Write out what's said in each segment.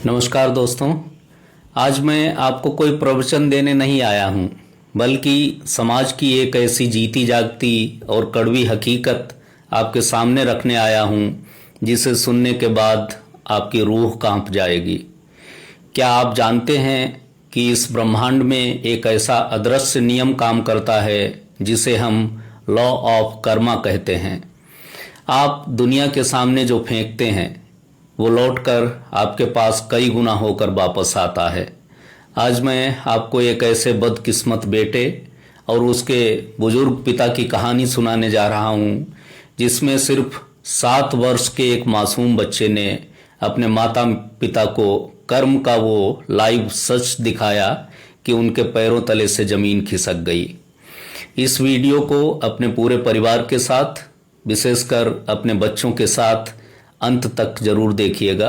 नमस्कार दोस्तों। आज मैं आपको कोई प्रवचन देने नहीं आया हूँ, बल्कि समाज की एक ऐसी जीती जागती और कड़वी हकीकत आपके सामने रखने आया हूँ जिसे सुनने के बाद आपकी रूह कांप जाएगी। क्या आप जानते हैं कि इस ब्रह्मांड में एक ऐसा अदृश्य नियम काम करता है जिसे हम लॉ ऑफ कर्मा कहते हैं। आप दुनिया के सामने जो फेंकते हैं वो लौटकर आपके पास कई गुना होकर वापस आता है। आज मैं आपको एक ऐसे बदकिस्मत बेटे और उसके बुजुर्ग पिता की कहानी सुनाने जा रहा हूँ, जिसमें सिर्फ 7 वर्ष के एक मासूम बच्चे ने अपने माता पिता को कर्म का वो लाइव सच दिखाया कि उनके पैरों तले से जमीन खिसक गई। इस वीडियो को अपने पूरे परिवार के साथ, विशेषकर अपने बच्चों के साथ अंत तक जरूर देखिएगा,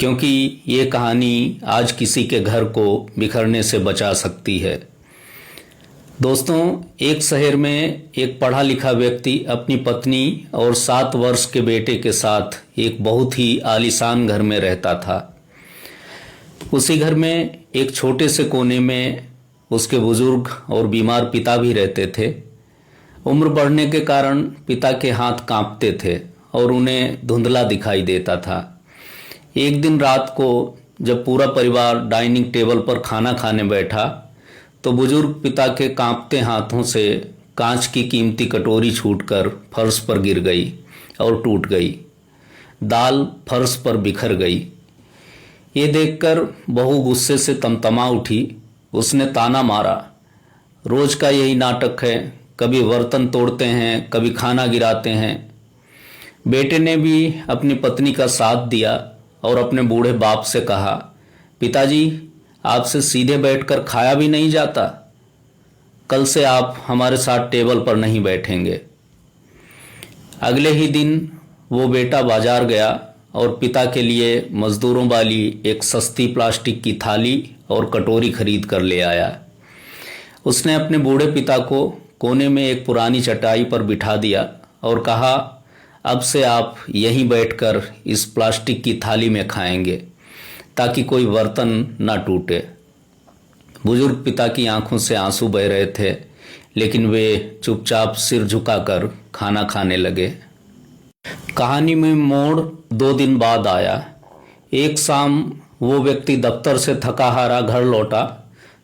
क्योंकि ये कहानी आज किसी के घर को बिखरने से बचा सकती है। दोस्तों, एक शहर में एक पढ़ा लिखा व्यक्ति अपनी पत्नी और 7 वर्ष के बेटे के साथ एक बहुत ही आलीशान घर में रहता था। उसी घर में एक छोटे से कोने में उसके बुजुर्ग और बीमार पिता भी रहते थे। उम्र बढ़ने के कारण पिता के हाथ कांपते थे और उन्हें धुंधला दिखाई देता था। एक दिन रात को जब पूरा परिवार डाइनिंग टेबल पर खाना खाने बैठा तो बुजुर्ग पिता के कांपते हाथों से कांच की कीमती कटोरी छूटकर फर्श पर गिर गई और टूट गई। दाल फर्श पर बिखर गई। ये देखकर बहू गुस्से से तमतमा उठी। उसने ताना मारा, रोज का यही नाटक है, कभी बर्तन तोड़ते हैं, कभी खाना गिराते हैं। बेटे ने भी अपनी पत्नी का साथ दिया और अपने बूढ़े बाप से कहा, पिताजी, आपसे सीधे बैठकर खाया भी नहीं जाता। कल से आप हमारे साथ टेबल पर नहीं बैठेंगे। अगले ही दिन वो बेटा बाजार गया और पिता के लिए मजदूरों वाली एक सस्ती प्लास्टिक की थाली और कटोरी खरीद कर ले आया। उसने अपने बूढ़े पिता को कोने में एक पुरानी चटाई पर बिठा दिया और कहा, अब से आप यहीं बैठकर इस प्लास्टिक की थाली में खाएंगे ताकि कोई बर्तन ना टूटे। बुजुर्ग पिता की आंखों से आंसू बह रहे थे, लेकिन वे चुपचाप सिर झुकाकर खाना खाने लगे। कहानी में मोड़ 2 दिन बाद आया। एक शाम वो व्यक्ति दफ्तर से थका हारा घर लौटा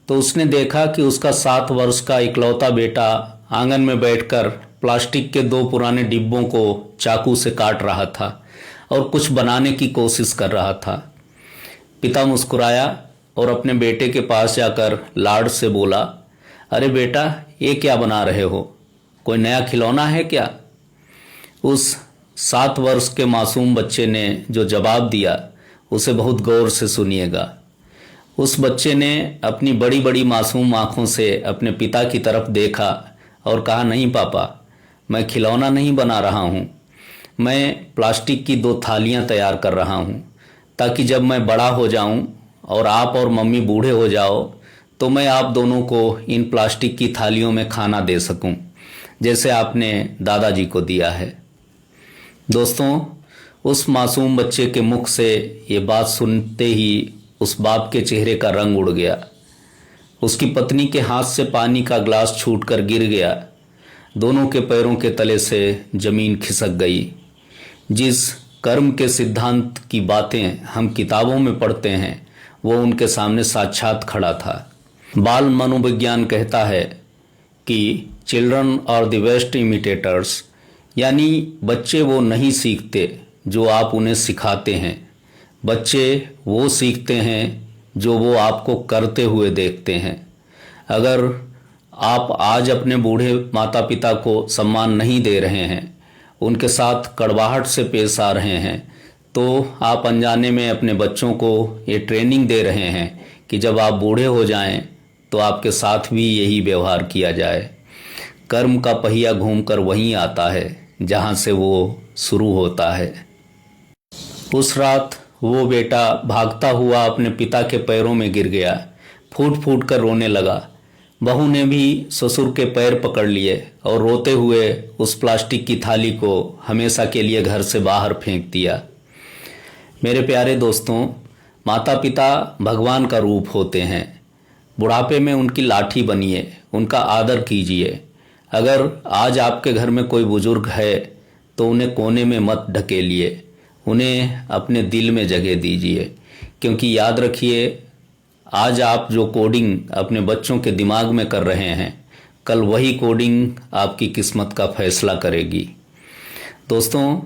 तो उसने देखा कि उसका 7 वर्ष का इकलौता बेटा आंगन में बैठकर प्लास्टिक के 2 पुराने डिब्बों को चाकू से काट रहा था और कुछ बनाने की कोशिश कर रहा था। पिता मुस्कुराया और अपने बेटे के पास जाकर लाड से बोला, अरे बेटा, ये क्या बना रहे हो? कोई नया खिलौना है क्या? उस 7 वर्ष के मासूम बच्चे ने जो जवाब दिया उसे बहुत गौर से सुनिएगा। उस बच्चे ने अपनी बड़ी बड़ी मासूम आंखों से अपने पिता की तरफ देखा और कहा, नहीं पापा, मैं खिलौना नहीं बना रहा हूँ, मैं प्लास्टिक की 2 थालियाँ तैयार कर रहा हूँ ताकि जब मैं बड़ा हो जाऊँ और आप और मम्मी बूढ़े हो जाओ तो मैं आप दोनों को इन प्लास्टिक की थालियों में खाना दे सकूँ, जैसे आपने दादाजी को दिया है। दोस्तों, उस मासूम बच्चे के मुख से ये बात सुनते ही उस बाप के चेहरे का रंग उड़ गया। उसकी पत्नी के हाथ से पानी का ग्लास छूटकर गिर गया। दोनों के पैरों के तले से जमीन खिसक गई। जिस कर्म के सिद्धांत की बातें हम किताबों में पढ़ते हैं वो उनके सामने साक्षात खड़ा था। बाल मनोविज्ञान कहता है कि चिल्ड्रन आर द बेस्ट इमिटेटर्स, यानी बच्चे वो नहीं सीखते जो आप उन्हें सिखाते हैं, बच्चे वो सीखते हैं जो वो आपको करते हुए देखते हैं। अगर आप आज अपने बूढ़े माता पिता को सम्मान नहीं दे रहे हैं, उनके साथ कड़वाहट से पेश आ रहे हैं, तो आप अनजाने में अपने बच्चों को ये ट्रेनिंग दे रहे हैं कि जब आप बूढ़े हो जाएं तो आपके साथ भी यही व्यवहार किया जाए। कर्म का पहिया घूमकर वहीं आता है जहां से वो शुरू होता है। उस रात वो बेटा भागता हुआ अपने पिता के पैरों में गिर गया, फूट फूट कर रोने लगा। बहू ने भी ससुर के पैर पकड़ लिए और रोते हुए उस प्लास्टिक की थाली को हमेशा के लिए घर से बाहर फेंक दिया। मेरे प्यारे दोस्तों, माता पिता भगवान का रूप होते हैं। बुढ़ापे में उनकी लाठी बनिए, उनका आदर कीजिए। अगर आज आपके घर में कोई बुजुर्ग है तो उन्हें कोने में मत ढकेलिए, उन्हें अपने दिल में जगह दीजिए। क्योंकि याद रखिए, आज आप जो कोडिंग अपने बच्चों के दिमाग में कर रहे हैं, कल वही कोडिंग आपकी किस्मत का फैसला करेगी। दोस्तों,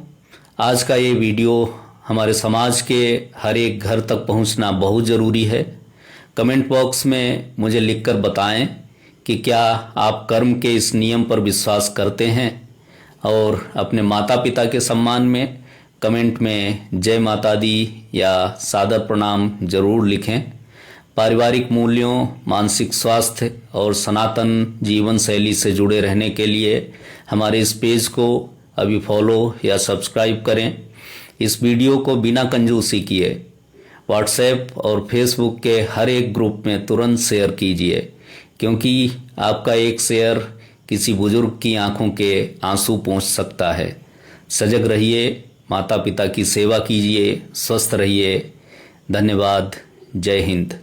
आज का ये वीडियो हमारे समाज के हर एक घर तक पहुंचना बहुत ज़रूरी है। कमेंट बॉक्स में मुझे लिखकर बताएं कि क्या आप कर्म के इस नियम पर विश्वास करते हैं, और अपने माता पिता के सम्मान में कमेंट में जय माता दी या सादर प्रणाम जरूर लिखें। पारिवारिक मूल्यों, मानसिक स्वास्थ्य और सनातन जीवन शैली से जुड़े रहने के लिए हमारे इस पेज को अभी फॉलो या सब्सक्राइब करें। इस वीडियो को बिना कंजूसी किए व्हाट्सएप और फेसबुक के हर एक ग्रुप में तुरंत शेयर कीजिए, क्योंकि आपका एक शेयर किसी बुजुर्ग की आंखों के आंसू पोंछ सकता है। सजग रहिए, माता पिता की सेवा कीजिए, स्वस्थ रहिए। धन्यवाद। जय हिंद।